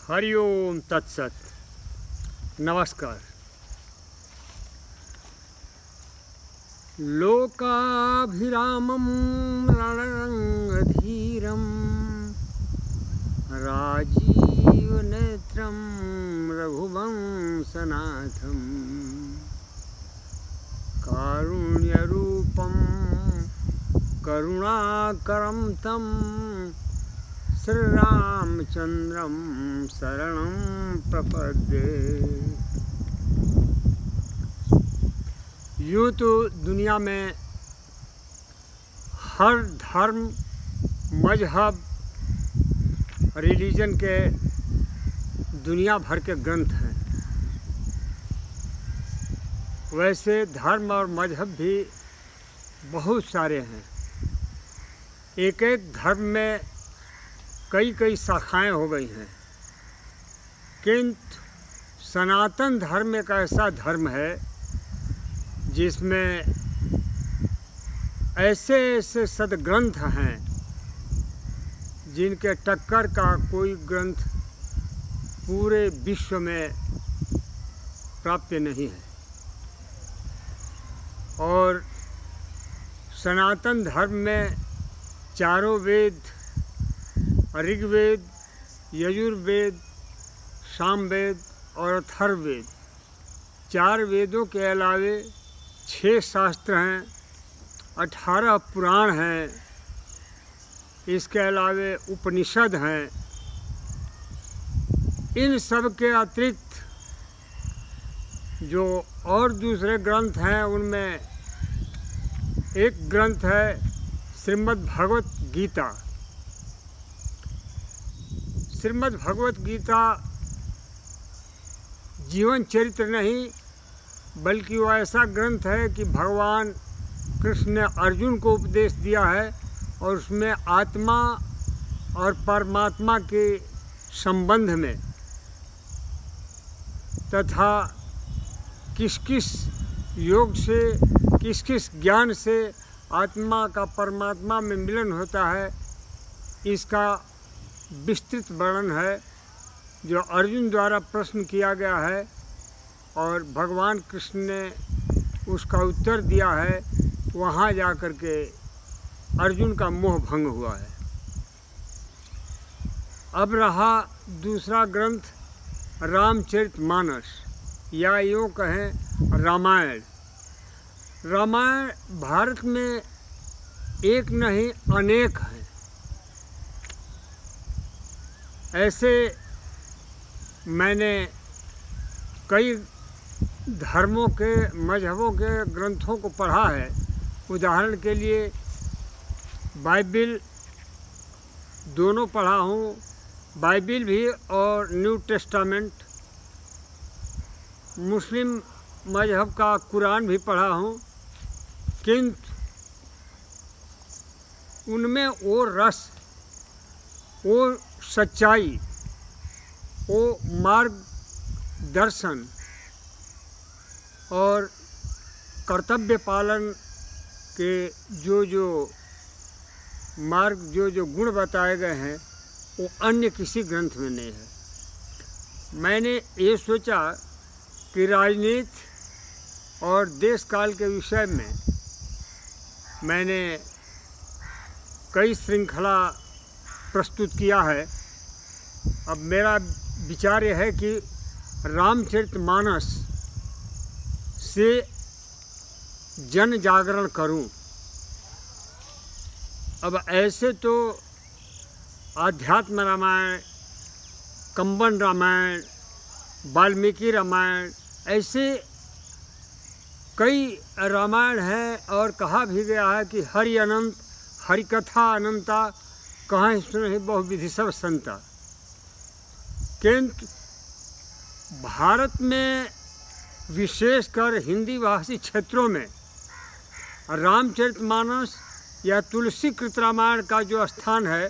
हरि ओम तत्सत। नमस्कार। लोकाभिरामं रणरंगधीरं राजीवनेत्रं रघुवंशनाथं कारुण्यरूपं करुणाकरं तं श्रीरामचंद्रं शरणं प्रपद्ये। यूँ तो दुनिया में हर धर्म, मजहब, रिलीजन के दुनिया भर के ग्रंथ हैं। वैसे धर्म और मजहब भी बहुत सारे हैं। एक एक धर्म में कई कई शाखाएं हो गई हैं, किंतु सनातन धर्म एक ऐसा धर्म है जिसमें ऐसे ऐसे सद्ग्रंथ हैं जिनके टक्कर का कोई ग्रंथ पूरे विश्व में प्राप्य नहीं है। और सनातन धर्म में चारों वेद, ऋग्वेद, यजुर्वेद, सामवेद और अथर्ववेद, 4 वेदों के अलावे 6 शास्त्र हैं, 18 पुराण हैं, इसके अलावे उपनिषद हैं। इन सब के अतिरिक्त जो और दूसरे ग्रंथ हैं, उनमें एक ग्रंथ है श्रीमद् भगवत गीता। श्रीमद् भगवत गीता जीवन चरित्र नहीं, बल्कि वो ऐसा ग्रंथ है कि भगवान कृष्ण ने अर्जुन को उपदेश दिया है और उसमें आत्मा और परमात्मा के संबंध में तथा किस किस योग से, किस किस ज्ञान से आत्मा का परमात्मा में मिलन होता है, इसका विस्तृत वर्णन है, जो अर्जुन द्वारा प्रश्न किया गया है और भगवान कृष्ण ने उसका उत्तर दिया है। वहाँ जा कर के अर्जुन का मोह भंग हुआ है। अब रहा दूसरा ग्रंथ रामचरितमानस, या यूँ कहें रामायण। रामायण भारत में एक नहीं अनेक हैं। ऐसे मैंने कई धर्मों के, मजहबों के ग्रंथों को पढ़ा है। उदाहरण के लिए बाइबिल दोनों पढ़ा हूँ, बाइबिल भी और न्यू टेस्टामेंट। मुस्लिम मजहब का कुरान भी पढ़ा हूँ, किंतु उनमें वो रस, वो सच्चाई, वो मार्गदर्शन और कर्तव्य पालन के जो मार्ग, जो गुण बताए गए हैं, वो अन्य किसी ग्रंथ में नहीं है। मैंने ये सोचा कि राजनीति और देश काल के विषय में मैंने कई श्रृंखला प्रस्तुत किया है। अब मेरा विचार यह है कि रामचरितमानस से जन जागरण करूं। अब ऐसे तो आध्यात्म रामायण, कंबन रामायण, वाल्मीकि रामायण, ऐसे कई रामायण हैं और कहा भी गया है कि हरि अनंत, हरि कथा अनंता, कहाँ सुनहि बहुविधि सब संता। किंतु भारत में विशेषकर हिंदी भाषी क्षेत्रों में रामचरितमानस या तुलसी कृत रामायण का जो स्थान है,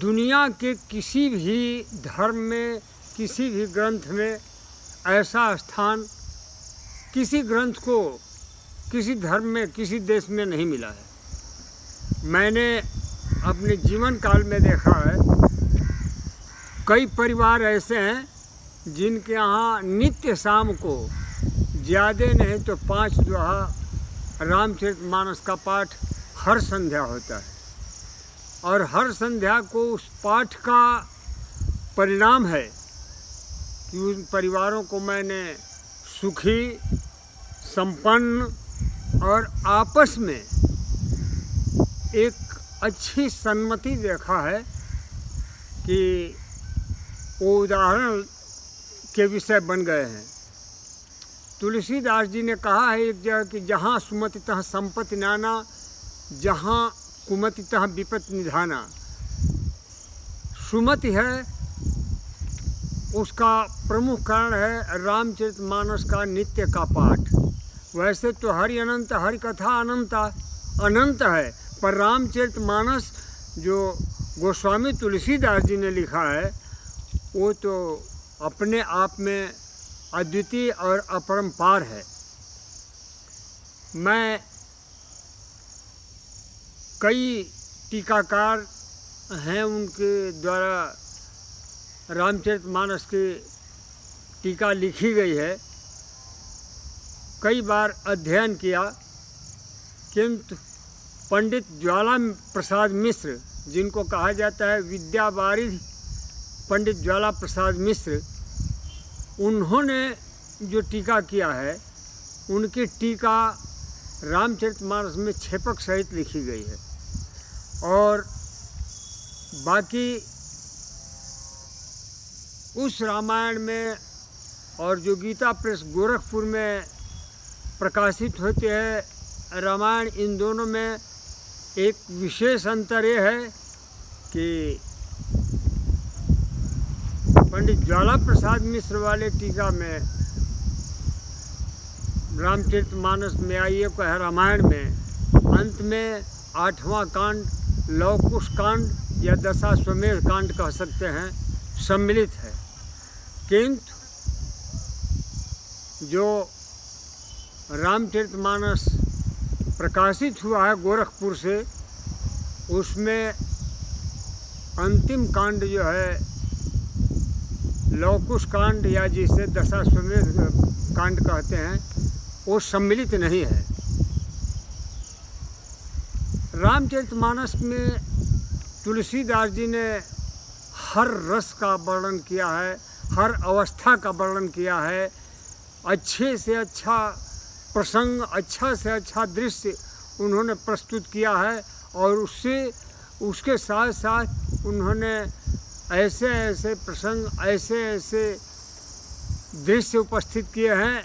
दुनिया के किसी भी धर्म में, किसी भी ग्रंथ में ऐसा स्थान किसी ग्रंथ को किसी धर्म में, किसी देश में नहीं मिला है। मैंने अपने जीवन काल में देखा है कई परिवार ऐसे हैं जिनके यहाँ नित्य शाम को ज़्यादा नहीं तो 5 दोहा रामचरितमानस का पाठ हर संध्या होता है। और हर संध्या को उस पाठ का परिणाम है कि उन परिवारों को मैंने सुखी, संपन्न और आपस में एक अच्छी सम्मति देखा है कि वो उदाहरण के विषय बन गए हैं। तुलसीदास जी ने कहा है एक जगह कि जहाँ सुमति तह संपत्ति नाना, जहाँ कुमति तह विपत्ति निधाना। सुमति है उसका प्रमुख कारण है रामचरितमानस का नित्य का पाठ। वैसे तो हरि अनंत, हरि कथा अनंत है, पर रामचरितमानस जो गोस्वामी तुलसीदास जी ने लिखा है वो तो अपने आप में अद्वितीय और अपरंपार है। मैं कई टीकाकार हैं उनके द्वारा रामचरितमानस की टीका लिखी गई है, कई बार अध्ययन किया, किंतु पंडित ज्वाला प्रसाद मिश्र, जिनको कहा जाता है विद्यावारिधि पंडित ज्वाला प्रसाद मिश्र, उन्होंने जो टीका किया है उनकी टीका रामचरितमानस में छेपक सहित लिखी गई है। और बाकी उस रामायण में और जो गीता प्रेस गोरखपुर में प्रकाशित होते हैं रामायण, इन दोनों में एक विशेष अंतर ये है कि पंडित ज्वाला प्रसाद मिश्र वाले टीका में रामचरितमानस में आइए को है रामायण में अंत में 8वां कांड लव कुश कांड या दशाश्वमेध कांड कह सकते हैं सम्मिलित है। किंतु जो रामचरितमानस प्रकाशित हुआ है गोरखपुर से, उसमें अंतिम कांड जो है लवकुश कांड या जिसे दशाश्वमेध कांड कहते हैं वो सम्मिलित नहीं है। रामचरितमानस में तुलसीदास जी ने हर रस का वर्णन किया है, हर अवस्था का वर्णन किया है, अच्छे से अच्छा प्रसंग, अच्छा से अच्छा दृश्य उन्होंने प्रस्तुत किया है। और उसके साथ साथ उन्होंने ऐसे ऐसे प्रसंग, ऐसे ऐसे दृश्य उपस्थित किए हैं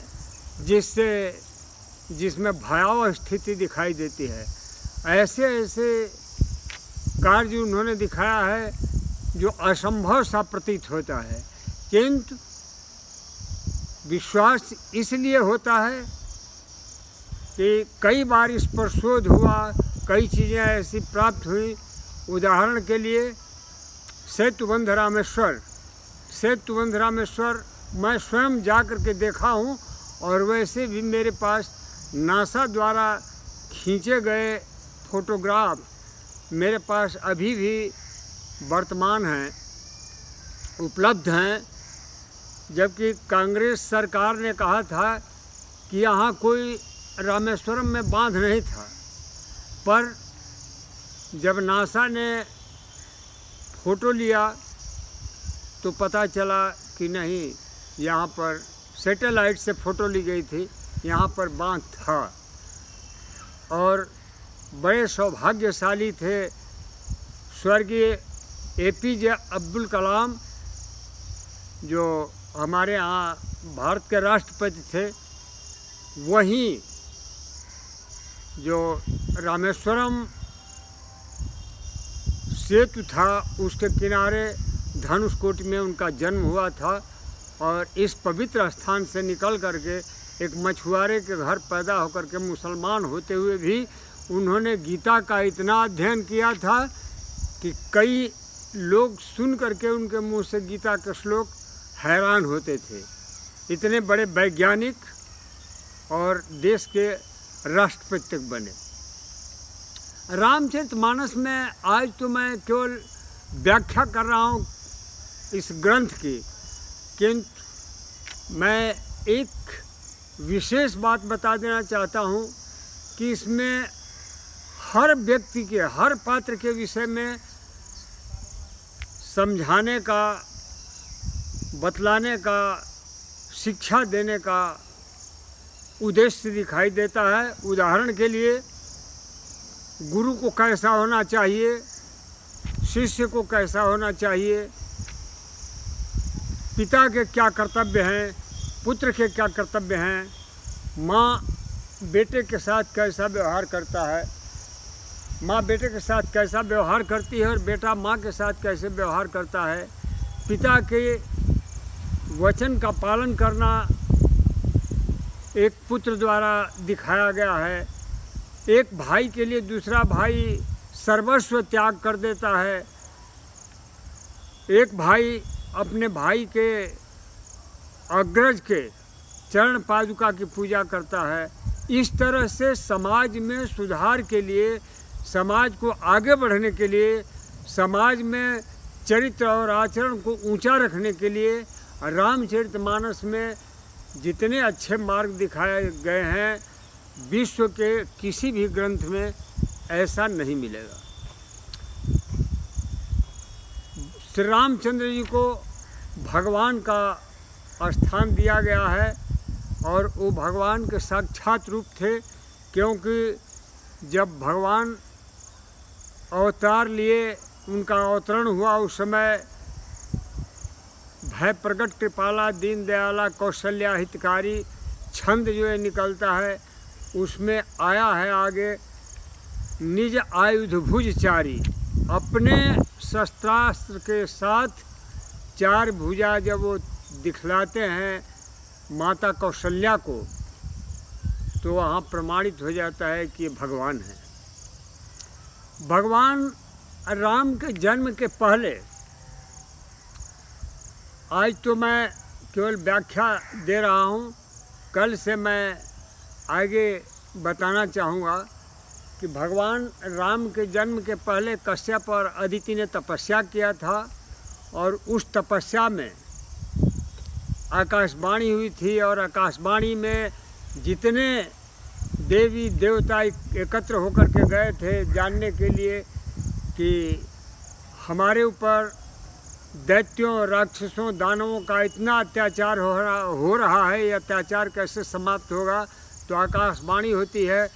जिसमें भयावह स्थिति दिखाई देती है। ऐसे ऐसे कार्य उन्होंने दिखाया है जो असंभव सा प्रतीत होता है, किंतु विश्वास इसलिए होता है कि कई बार इस पर शोध हुआ, कई चीज़ें ऐसी प्राप्त हुई। उदाहरण के लिए सेतुबंध रामेश्वर मैं स्वयं जा कर के देखा हूँ, और वैसे भी मेरे पास नासा द्वारा खींचे गए फोटोग्राफ मेरे पास अभी भी वर्तमान हैं, उपलब्ध हैं। जबकि कांग्रेस सरकार ने कहा था कि यहाँ कोई रामेश्वरम में बांध नहीं था, पर जब नासा ने फ़ोटो लिया तो पता चला कि नहीं, यहाँ पर सैटेलाइट से फ़ोटो ली गई थी, यहाँ पर बांध था। और बड़े सौभाग्यशाली थे स्वर्गीय APJ अब्दुल कलाम, जो हमारे यहाँ भारत के राष्ट्रपति थे। वहीं जो रामेश्वरम सेतु था उसके किनारे धनुषकोटि में उनका जन्म हुआ था, और इस पवित्र स्थान से निकल करके एक मछुआरे के घर पैदा होकर के मुसलमान होते हुए भी उन्होंने गीता का इतना अध्ययन किया था कि कई लोग सुन करके उनके मुंह से गीता के श्लोक हैरान होते थे। इतने बड़े वैज्ञानिक और देश के राष्ट्रपति तक बने। रामचरितमानस में आज तो मैं केवल व्याख्या कर रहा हूँ इस ग्रंथ की, किंतु मैं एक विशेष बात बता देना चाहता हूँ कि इसमें हर व्यक्ति के, हर पात्र के विषय में समझाने का, बतलाने का, शिक्षा देने का उद्देश्य दिखाई देता है। उदाहरण के लिए गुरु को कैसा होना चाहिए, शिष्य को कैसा होना चाहिए, पिता के क्या कर्तव्य हैं, पुत्र के क्या कर्तव्य हैं, माँ बेटे के साथ कैसा व्यवहार करता है, माँ बेटे के साथ कैसा व्यवहार करती है और बेटा माँ के साथ कैसे व्यवहार करता है, पिता के वचन का पालन करना एक पुत्र द्वारा दिखाया गया है। एक भाई के लिए दूसरा भाई सर्वस्व त्याग कर देता है। एक भाई अपने भाई के अग्रज के चरण पादुका की पूजा करता है। इस तरह से समाज में सुधार के लिए, समाज को आगे बढ़ने के लिए, समाज में चरित्र और आचरण को ऊंचा रखने के लिए रामचरितमानस में जितने अच्छे मार्ग दिखाए गए हैं, विश्व के किसी भी ग्रंथ में ऐसा नहीं मिलेगा। श्री रामचंद्र जी को भगवान का स्थान दिया गया है और वो भगवान के साक्षात रूप थे, क्योंकि जब भगवान अवतार लिए, उनका अवतरण हुआ, उस समय भय प्रगट कृपाला दीन दयाला कौशल्या हितकारी छंद जो है निकलता है, उसमें आया है आगे, निज आयुध भुज चारी। अपने शस्त्रास्त्र के साथ चार भुजा जब वो दिखलाते हैं माता कौशल्या को, तो वहाँ प्रमाणित हो जाता है कि ये भगवान है। भगवान राम के जन्म के पहले, आज तो मैं केवल व्याख्या दे रहा हूँ, कल से मैं आगे बताना चाहूँगा कि भगवान राम के जन्म के पहले कश्यप और अदिति ने तपस्या किया था और उस तपस्या में आकाशवाणी हुई थी और आकाशवाणी में जितने देवी देवता एकत्र होकर के गए थे जानने के लिए कि हमारे ऊपर दैत्यों, राक्षसों, दानवों का इतना अत्याचार हो रहा है, ये अत्याचार कैसे समाप्त होगा, तो आकाशवाणी होती है,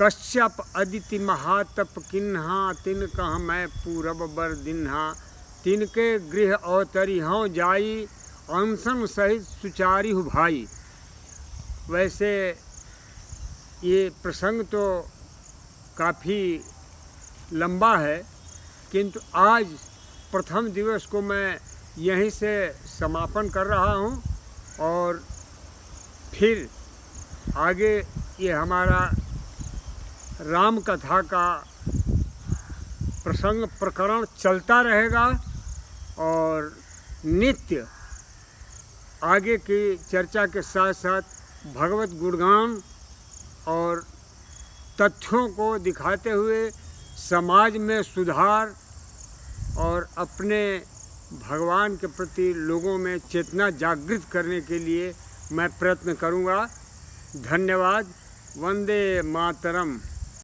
कश्यप अदिति महातप किन्हा, तिन कह मैं पूरब बर दिन्हा, तिनके गृह अवतरी हों जाई, अनशन सहित सुचारी हु भाई। वैसे ये प्रसंग तो काफ़ी लंबा है, किंतु आज प्रथम दिवस को मैं यहीं से समापन कर रहा हूँ और फिर आगे ये हमारा राम कथा का प्रसंग प्रकरण चलता रहेगा और नित्य आगे की चर्चा के साथ साथ भगवत गुणगान और तथ्यों को दिखाते हुए समाज में सुधार और अपने भगवान के प्रति लोगों में चेतना जागृत करने के लिए मैं प्रयत्न करूँगा। धन्यवाद। वंदे मातरम।